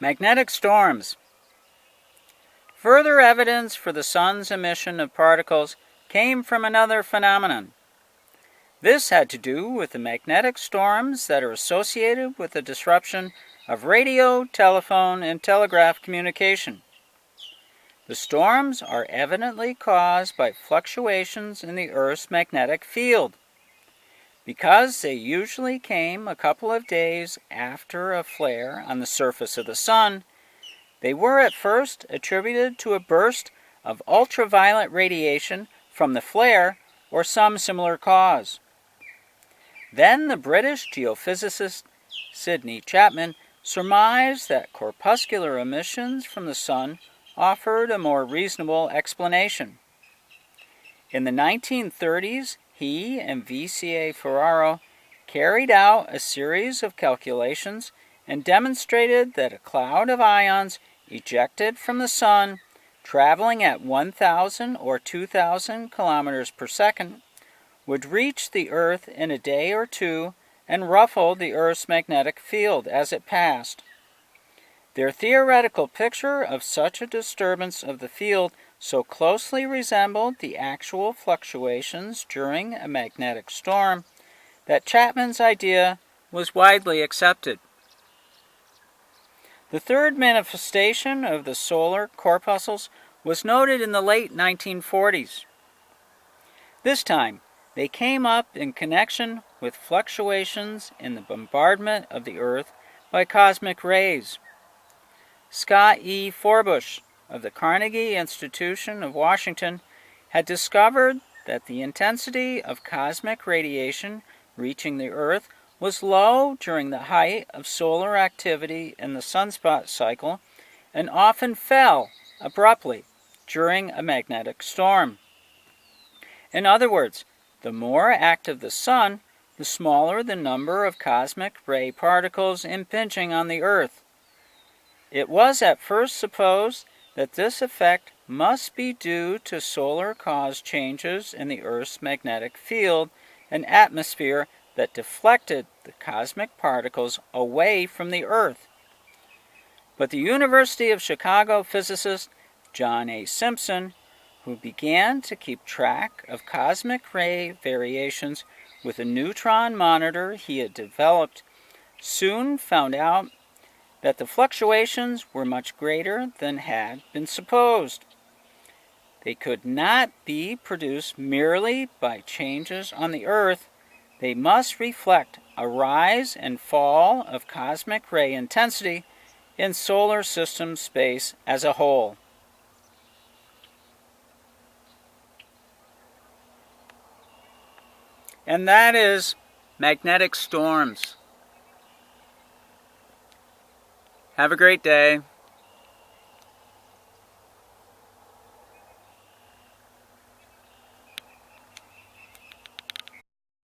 Magnetic storms. Further evidence for the sun's emission of particles came from another phenomenon. This had to do with the magnetic storms that are associated with the disruption of radio, telephone, and telegraph communication. The storms are evidently caused by fluctuations in the Earth's magnetic field. Because they usually came a couple of days after a flare on the surface of the sun, they were at first attributed to a burst of ultraviolet radiation from the flare or some similar cause. Then the British geophysicist Sidney Chapman surmised that corpuscular emissions from the sun offered a more reasonable explanation. In the 1930s, he and V.C.A. Ferraro carried out a series of calculations and demonstrated that a cloud of ions ejected from the sun, traveling at 1,000 or 2,000 kilometers per second, would reach the Earth in a day or two and ruffle the Earth's magnetic field as it passed. Their theoretical picture of such a disturbance of the field so closely resembled the actual fluctuations during a magnetic storm that Chapman's idea was widely accepted. The third manifestation of the solar corpuscles was noted in the late 1940s. This time, they came up in connection with fluctuations in the bombardment of the Earth by cosmic rays. Scott E. Forbush of the Carnegie Institution of Washington had discovered that the intensity of cosmic radiation reaching the Earth was low during the height of solar activity in the sunspot cycle and often fell abruptly during a magnetic storm. In other words, the more active the sun, the smaller the number of cosmic ray particles impinging on the Earth. It was at first supposed that this effect must be due to solar-caused changes in the Earth's magnetic field and atmosphere that deflected the cosmic particles away from the Earth. But the University of Chicago physicist John A. Simpson, who began to keep track of cosmic ray variations with a neutron monitor he had developed, soon found out that the fluctuations were much greater than had been supposed. They could not be produced merely by changes on the Earth. They must reflect a rise and fall of cosmic ray intensity in solar system space as a whole. And that is magnetic storms. Have a great day.